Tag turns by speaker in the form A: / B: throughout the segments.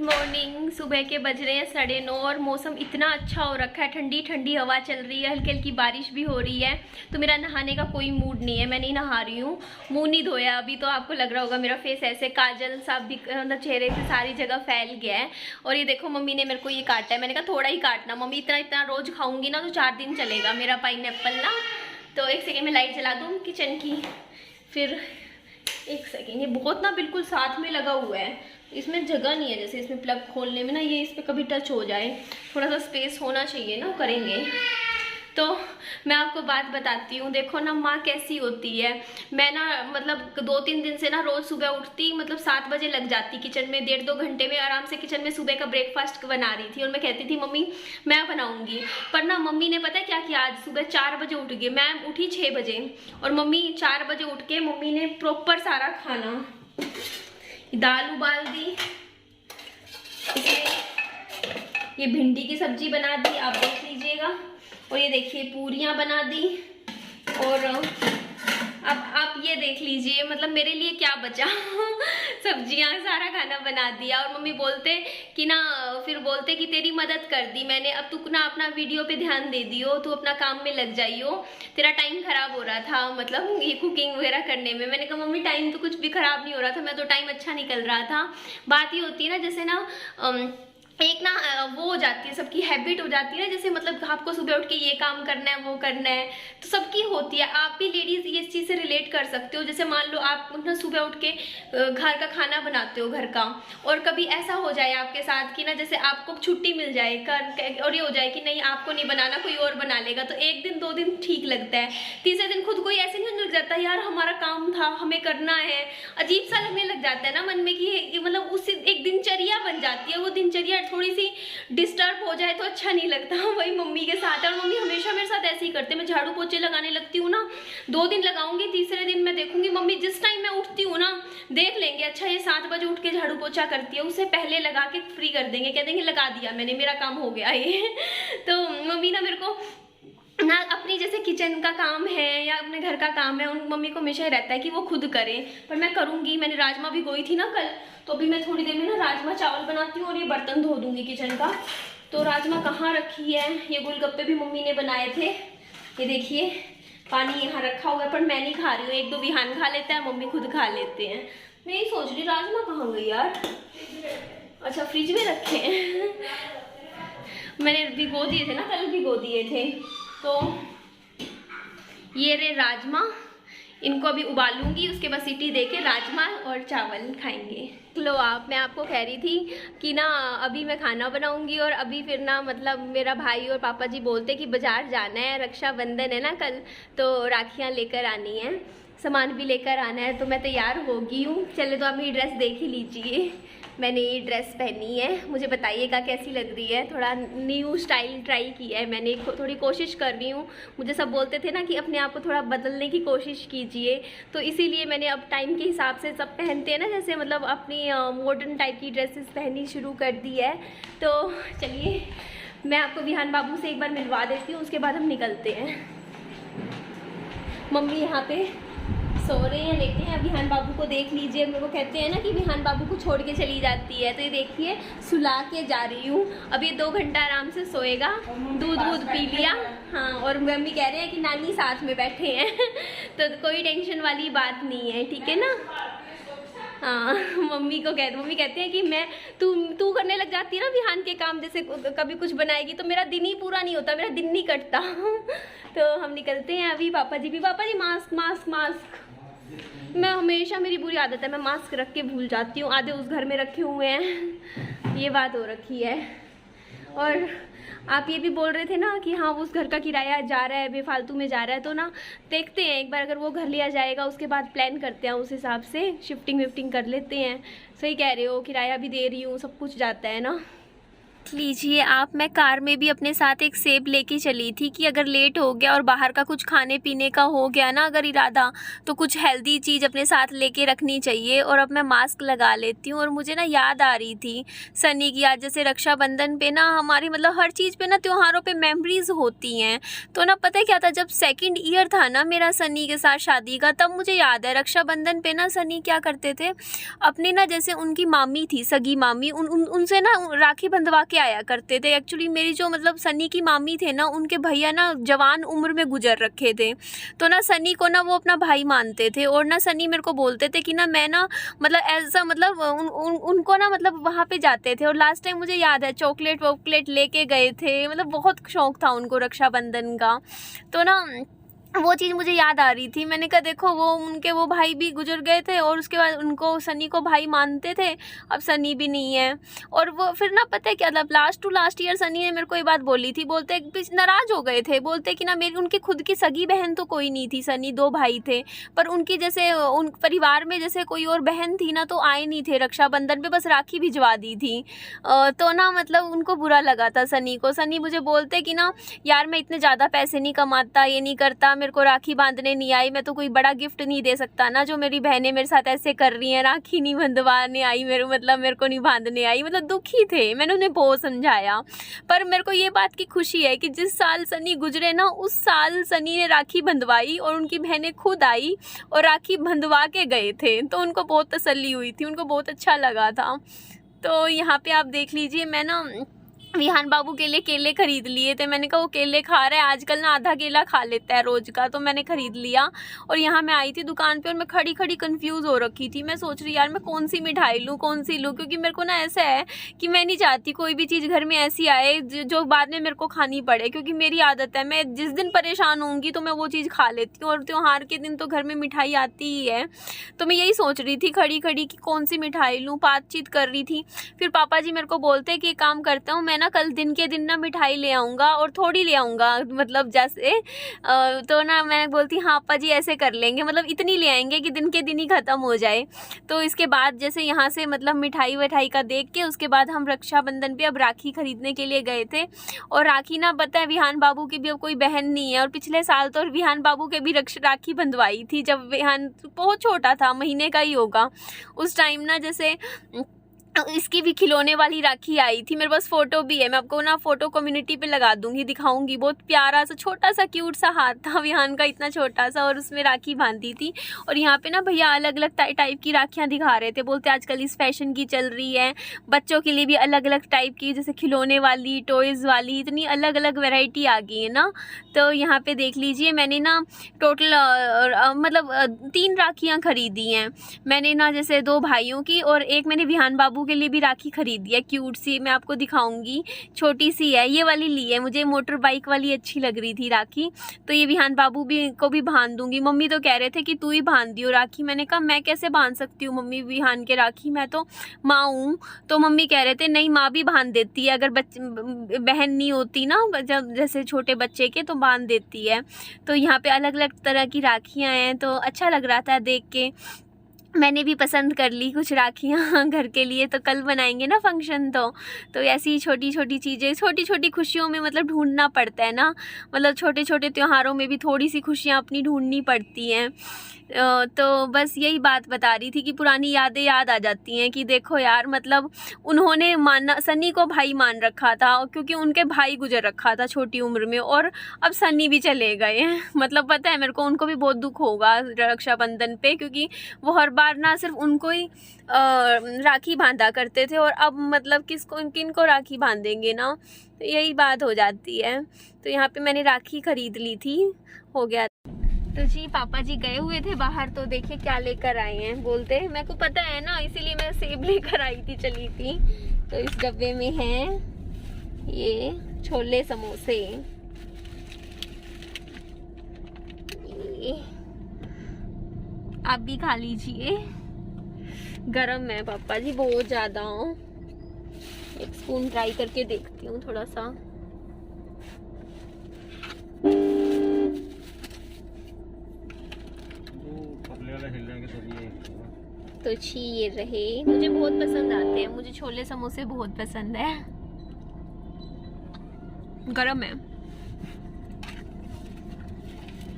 A: Morning, सुबह के बज रहे हैं 9:30 और मौसम इतना अच्छा हो रखा है। ठंडी ठंडी हवा चल रही है, हल्की हल्की बारिश भी हो रही है। तो मेरा नहाने का कोई मूड नहीं है, मैं नहीं नहा रही हूँ। मुंह नहीं धोया अभी, तो आपको लग रहा होगा मेरा फेस ऐसे काजल सा भी मतलब चेहरे पे सारी जगह फैल गया है। और ये देखो मम्मी ने मेरे को ये काटा है, मैंने कहा थोड़ा ही काटना मम्मी, इतना इतना रोज खाऊंगी ना तो 4 दिन चलेगा मेरा पाइनएप्पल ना। तो एक सेकेंड में लाइट जला दूँ किचन की, फिर एक सेकेंड। ये बहुत ना बिल्कुल साथ में लगा हुआ है, इसमें जगह नहीं है जैसे इसमें प्लग खोलने में ना, ये इस पे कभी टच हो जाए, थोड़ा सा स्पेस होना चाहिए ना, करेंगे। तो मैं आपको बात बताती हूँ, देखो ना माँ कैसी होती है। मैं ना मतलब 2-3 दिन से ना रोज सुबह उठती, मतलब 7 बजे लग जाती किचन में, 1.5-2 घंटे में आराम से किचन में सुबह का ब्रेकफास्ट बना रही थी। और मैं कहती थी मम्मी मैं बनाऊंगी, पर ना मम्मी ने पता है क्या किया, आज सुबह 4 बजे उठ गई, मैं उठी 6 बजे और मम्मी 4 बजे उठ के मम्मी ने प्रॉपर सारा खाना, दाल उबाल दी, ये भिंडी की सब्जी बना दी, आप देख लीजिएगा। और ये देखिए पूरियां बना दी। और अब आप ये देख लीजिए मतलब मेरे लिए क्या बचा सब्जियां, सारा खाना बना दिया। और मम्मी बोलते कि ना, फिर बोलते कि तेरी मदद कर दी मैंने, अब तू ना अपना वीडियो पे ध्यान दे दियो, तू अपना काम में लग जाइयो, तेरा टाइम खराब हो रहा था मतलब ये कुकिंग वगैरह करने में। मैंने कहा मम्मी टाइम तो कुछ भी खराब नहीं हो रहा था, मैं तो टाइम अच्छा निकल रहा था। बात ये होती है ना जैसे ना एक ना वो हो जाती है, सबकी हैबिट हो जाती है ना, जैसे मतलब आपको सुबह उठ के ये काम करना है वो करना है, तो सबकी होती है। आप भी लेडीज ये इस चीज़ से रिलेट कर सकते हो। जैसे मान लो आप ना सुबह उठ के घर का खाना बनाते हो घर का, और कभी ऐसा हो जाए आपके साथ कि ना जैसे आपको छुट्टी मिल जाए और ये हो जाए कि नहीं आपको नहीं बनाना कोई और बना लेगा, तो 1 दिन 2 दिन ठीक लगता है, तीसरे दिन खुद को ही ऐसे नहीं लग जाता यार हमारा काम था हमें करना है, अजीब सा लगने लग जाता है ना मन में कि मतलब उससे एक दिनचर्या बन जाती है। वो दिनचर्या थोड़ी सी डिस्टर्ब हो जाए तो अच्छा नहीं लगता। वही मम्मी के साथ है, और मम्मी हमेशा मेरे साथ ऐसे ही करते हैं। मैं झाड़ू पोछे लगाने लगती हूँ ना, 2 दिन लगाऊंगी, तीसरे दिन मैं देखूंगी मम्मी जिस टाइम मैं उठती हूँ ना देख लेंगे, अच्छा ये 7 बजे उठ के झाड़ू पोछा करती है, उससे पहले लगा के फ्री कर देंगे, कह देंगे लगा दिया मैंने, मेरा काम हो गया ये तो मम्मी ना मेरे को ना अपनी जैसे किचन का काम है या अपने घर का काम है, उन मम्मी को हमेशा रहता है कि वो खुद करें, पर मैं करूंगी। मैंने राजमा भी गोई थी ना कल, तो अभी मैं थोड़ी देर में ना राजमा चावल बनाती हूँ और ये बर्तन धो दूंगी किचन का। तो राजमा कहाँ रखी है, ये गोलगप्पे भी मम्मी ने बनाए थे, ये देखिए पानी यहाँ रखा हुआ है, पर मैं नहीं खा रही हूँ, 1-2 विहान खा लेते हैं, मम्मी खुद खा लेते हैं। मैं यही सोच रही राजमा कहाँ गई यार, अच्छा फ्रिज में रखे हैं मैंने भिगो दिए थे ना, कल भिगो दिए थे। तो ये रे राजमा, इनको अभी उबालूंगी, उसके बाद सीटी देके राजमा और चावल खाएंगे। लो आप, मैं आपको कह रही थी कि ना अभी मैं खाना बनाऊंगी और अभी फिर ना मतलब मेरा भाई और पापा जी बोलते कि बाजार जाना है, रक्षाबंधन है ना कल, तो राखियाँ लेकर आनी है, सामान भी लेकर आना है। तो मैं तैयार हो गई हूँ, चले तो आप मेरी ड्रेस देख ही लीजिए। मैंने ये ड्रेस पहनी है, मुझे बताइएगा कैसी लग रही है। थोड़ा न्यू स्टाइल ट्राई किया है मैंने, थोड़ी कोशिश कर रही हूँ। मुझे सब बोलते थे ना कि अपने आप को थोड़ा बदलने की कोशिश कीजिए, तो इसीलिए मैंने अब टाइम के हिसाब से सब पहनते हैं ना, जैसे मतलब अपनी मॉडर्न टाइप की ड्रेसेस पहननी शुरू कर दी है। तो चलिए मैं आपको विहान बाबू से एक बार मिलवा देती हूँ, उसके बाद हम निकलते हैं। मम्मी यहाँ पे सो रहे हैं, देखते हैं। विहान बाबू को देख लीजिए, मेरे को कहते हैं ना कि विहान बाबू को छोड़ के चली जाती है, तो ये देखिए सुला के जा रही हूँ। अब ये 2 घंटा आराम से सोएगा, दूध पी लिया। हाँ, और मम्मी कह रहे हैं कि नानी साथ में बैठे हैं तो कोई टेंशन वाली बात नहीं है, ठीक है ना। हाँ मम्मी कहते हैं कि मैं तू करने लग जाती है ना विहान के काम, जैसे कभी कुछ बनाएगी तो मेरा दिन ही पूरा नहीं होता, मेरा दिन नहीं कटता तो हम निकलते हैं अभी। पापा जी मास्क मास्क मास्क, मैं हमेशा, मेरी बुरी आदत है, मैं मास्क रख के भूल जाती हूँ, आधे उस घर में रखे हुए हैं, ये बात हो रखी है। और आप ये भी बोल रहे थे ना कि हाँ उस घर का किराया जा रहा है, बेफालतू में जा रहा है, तो ना देखते हैं एक बार, अगर वो घर लिया जाएगा उसके बाद प्लान करते हैं, उस हिसाब से शिफ्टिंग विफ्टिंग कर लेते हैं। सही कह रहे हो, किराया भी दे रही हूँ, सब कुछ जाता है ना। देख लीजिए आप, मैं कार में भी अपने साथ एक सेब लेके चली थी कि अगर लेट हो गया और बाहर का कुछ खाने पीने का हो गया ना अगर इरादा, तो कुछ हेल्दी चीज़ अपने साथ लेके रखनी चाहिए। और अब मैं मास्क लगा लेती हूँ। और मुझे ना याद आ रही थी सनी की, आज जैसे रक्षाबंधन पे ना हमारी मतलब हर चीज़ पे ना त्योहारों पे मेमोरीज होती हैं। तो ना पता है क्या था, जब सेकंड ईयर था ना मेरा सनी के साथ शादी का, तब मुझे याद है रक्षाबंधन पे ना सनी क्या करते थे, अपने ना जैसे उनकी मामी थी सगी मामी, उनसे ना राखी बंधवा के आया करते थे। एक्चुअली मेरी जो मतलब सनी की मामी थे ना, उनके भैया ना जवान उम्र में गुजर रखे थे, तो ना सनी को ना वो अपना भाई मानते थे। और ना सनी मेरे को बोलते थे कि ना मैं ना मतलब ऐसा मतलब उनको ना मतलब वहाँ पे जाते थे। और लास्ट टाइम मुझे याद है चॉकलेट वॉकलेट लेके गए थे, मतलब बहुत शौक था उनको रक्षाबंधन का। तो ना वो चीज़ मुझे याद आ रही थी। मैंने कहा देखो वो उनके वो भाई भी गुजर गए थे और उसके बाद उनको सनी को भाई मानते थे, अब सनी भी नहीं है। और वो फिर ना पता है क्या, मतलब last to last year Sunny ने मेरे को ये बात बोली थी, बोलते नाराज़ हो गए थे, बोलते कि ना मेरी उनकी खुद की सगी बहन तो कोई नहीं थी, सनी 2 भाई थे, पर उनकी जैसे उन परिवार में जैसे कोई और बहन थी ना तो आए नहीं थे रक्षाबंधन पे, बस राखी भिजवा दी थी। तो ना मतलब उनको बुरा लगा था सनी को। सनी मुझे बोलते कि ना यार मैं इतने ज़्यादा पैसे नहीं कमाता, ये नहीं करता, मेरे को राखी बांधने नहीं आई, मैं तो कोई बड़ा गिफ्ट नहीं दे सकता ना, जो मेरी बहनें मेरे साथ ऐसे कर रही हैं, राखी नहीं बंधवाने आई, मेरे को नहीं बांधने आई, मतलब दुखी थे। मैंने उन्हें बहुत समझाया, पर मेरे को ये बात की खुशी है कि जिस साल सनी गुजरे ना उस साल सनी ने राखी बंधवाई और उनकी बहनें खुद आई और राखी बंधवा के गए थे, तो उनको बहुत तसल्ली हुई थी, उनको बहुत अच्छा लगा था। तो यहाँ पे आप देख लीजिए, मैं ना विहान बाबू के लिए केले खरीद लिए थे। मैंने कहा वो केले खा रहा है आजकल ना, आधा केला खा लेता है रोज़ का, तो मैंने ख़रीद लिया। और यहाँ मैं आई थी दुकान पे और मैं खड़ी खड़ी कंफ्यूज हो रखी थी। मैं सोच रही यार मैं कौन सी मिठाई लूँ, कौन सी लूँ, क्योंकि मेरे को ना ऐसा है कि मैं नहीं चाहती कोई भी चीज़ घर में ऐसी आए जो बाद में मेरे को खानी पड़े, क्योंकि मेरी आदत है मैं जिस दिन परेशान होंगी तो मैं वो चीज़ खा लेती हूँ, और त्योहार के दिन तो घर में मिठाई आती ही है। तो मैं यही सोच रही थी खड़ी खड़ी कि कौन सी मिठाई लूँ, बातचीत कर रही थी। फिर पापा जी मेरे को बोलते कि एक काम करता हूँ, मैं ना कल दिन के दिन ना मिठाई ले आऊँगा और थोड़ी ले आऊँगा, मतलब जैसे तो ना मैं बोलती हाँ पापा जी ऐसे कर लेंगे, मतलब इतनी ले आएंगे कि दिन के दिन ही ख़त्म हो जाए। तो इसके बाद जैसे यहाँ से मतलब मिठाई विठाई का देख के उसके बाद हम रक्षाबंधन पे अब राखी ख़रीदने के लिए गए थे। और राखी ना पता है विहान बाबू की भी अब कोई बहन नहीं है, और पिछले साल तो विहान बाबू के भी राखी बंधवाई थी जब विहान बहुत छोटा था, महीने का ही होगा उस टाइम ना। जैसे इसकी भी खिलौने वाली राखी आई थी, मेरे पास फ़ोटो भी है, मैं आपको ना फ़ोटो कम्युनिटी पे लगा दूंगी, दिखाऊंगी। बहुत प्यारा सा छोटा सा क्यूट सा हाथ था विहान का, इतना छोटा सा, और उसमें राखी बांधी थी। और यहाँ पे ना भैया अलग अलग टाइप की राखियाँ दिखा रहे थे, बोलते आजकल इस फैशन की चल रही है, बच्चों के लिए भी अलग अलग टाइप की, जैसे खिलौने वाली, टॉयज़ वाली, इतनी अलग अलग वेराइटी आ गई है ना। तो यहाँ पर देख लीजिए मैंने ना टोटल मतलब 3 राखियाँ ख़रीदी हैं मैंने ना, जैसे 2 भाइयों की और एक मैंने विहान बाबू के लिए भी राखी खरीदी है, क्यूट सी, मैं आपको दिखाऊंगी, छोटी सी है, ये वाली ली है, मुझे मोटर बाइक वाली अच्छी लग रही थी राखी, तो ये विहान बाबू भी को भी बांध दूंगी। मम्मी तो कह रहे थे कि तू ही बांध दियो राखी, मैंने कहा मैं कैसे बांध सकती हूँ मम्मी विहान के राखी, मैं तो माँ हूँ। तो मम्मी कह रहे थे नहीं माँ भी बांध देती है, अगर बहन नहीं होती ना जब जैसे छोटे बच्चे के, तो बांध देती है। तो यहाँ पे अलग अलग तरह की राखियाँ हैं, तो अच्छा लग रहा था देख के। मैंने भी पसंद कर ली कुछ राखियाँ घर के लिए, तो कल बनाएंगे ना फंक्शन, तो ऐसी ही छोटी छोटी चीज़ें, छोटी छोटी खुशियों में मतलब ढूंढना पड़ता है ना, मतलब छोटे छोटे त्योहारों में भी थोड़ी सी खुशियाँ अपनी ढूंढनी पड़ती हैं। तो बस यही बात बता रही थी कि पुरानी यादें याद आ जाती हैं कि देखो यार, मतलब उन्होंने माना, सनी को भाई मान रखा था क्योंकि उनके भाई गुजर रखा था छोटी उम्र में, और अब सनी भी चले गए हैं। मतलब पता है मेरे को उनको भी बहुत दुख होगा रक्षाबंधन पे, क्योंकि वो हर बार ना सिर्फ उनको ही राखी बांधा करते थे, और अब मतलब किनको राखी बांधेंगे ना, तो यही बात हो जाती है। तो यहाँ पे मैंने राखी खरीद ली थी, हो गया। तो जी पापा जी गए हुए थे बाहर, तो देखिए क्या लेकर आए हैं। बोलते मेरे को पता है ना, इसीलिए मैं सेब लेकर आई थी, चली थी। तो इस डब्बे में हैं ये छोले समोसे, ये आप भी खा लीजिए, गरम है पापा जी बहुत ज्यादा। एक स्पून ट्राई करके देखती हूँ थोड़ा सा। तो छी ये रहे, मुझे बहुत पसंद आते हैं, मुझे छोले समोसे बहुत पसंद है। गरम है।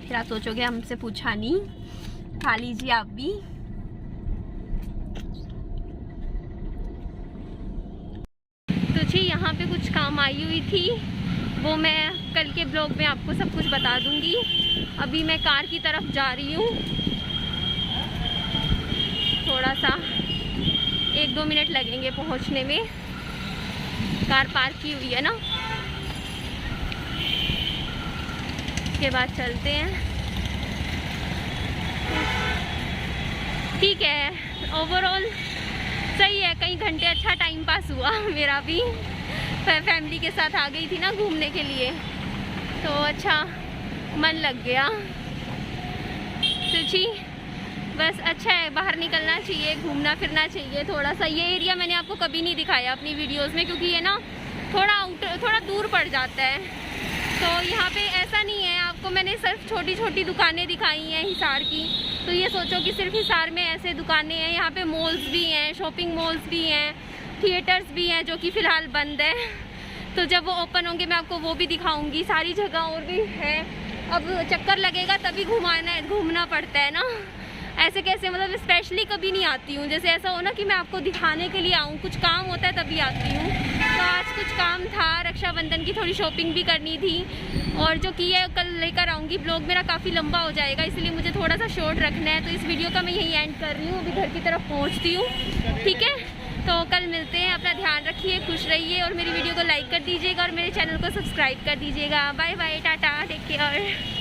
A: फिर आप सोचोगे हमसे पूछा नहीं, खा लीजिए आप भी। तो जी यहाँ पे कुछ काम आई हुई थी, वो मैं कल के ब्लॉग में आपको सब कुछ बता दूंगी। अभी मैं कार की तरफ जा रही हूँ, थोड़ा सा 1-2 मिनट लगेंगे पहुँचने में। कार पार्क की हुई है ना, उसके बाद चलते हैं। ठीक है, ओवरऑल सही है, कई घंटे अच्छा टाइम पास हुआ मेरा भी। फैमिली के साथ आ गई थी ना घूमने के लिए, तो अच्छा मन लग गया। तो जी बस अच्छा है, बाहर निकलना चाहिए, घूमना फिरना चाहिए थोड़ा सा। ये एरिया मैंने आपको कभी नहीं दिखाया अपनी वीडियोस में, क्योंकि ये ना थोड़ा दूर पड़ जाता है। तो यहाँ पे ऐसा नहीं है, आपको मैंने सिर्फ छोटी छोटी दुकानें दिखाई हैं हिसार की। तो ये सोचो कि सिर्फ हिसार में ऐसे दुकानें हैं, यहाँ पे मॉल्स भी हैं, शॉपिंग मॉल्स भी हैं, थिएटर्स भी हैं जो कि फ़िलहाल बंद है। तो जब वो ओपन होंगे मैं आपको वो भी दिखाऊंगी। सारी जगह और भी है, अब चक्कर लगेगा तभी घूमना पड़ता है ना, ऐसे कैसे, मतलब स्पेशली कभी नहीं आती हूँ। जैसे ऐसा हो ना कि मैं आपको दिखाने के लिए आऊँ, कुछ काम होता है तभी आती हूँ। तो आज कुछ काम था, रक्षाबंधन की थोड़ी शॉपिंग भी करनी थी, और जो कि है कल लेकर आऊँगी। ब्लॉग मेरा काफ़ी लंबा हो जाएगा, इसलिए मुझे थोड़ा सा शॉर्ट रखना है। तो इस वीडियो का मैं यही एंड कर रही हूँ, अभी घर की तरफ पहुँचती हूँ। ठीक है, तो कल मिलते हैं। अपना ध्यान रखिए, खुश रहिए, और मेरी वीडियो को लाइक कर दीजिएगा और मेरे चैनल को सब्सक्राइब कर दीजिएगा। Bye bye, tata, take care.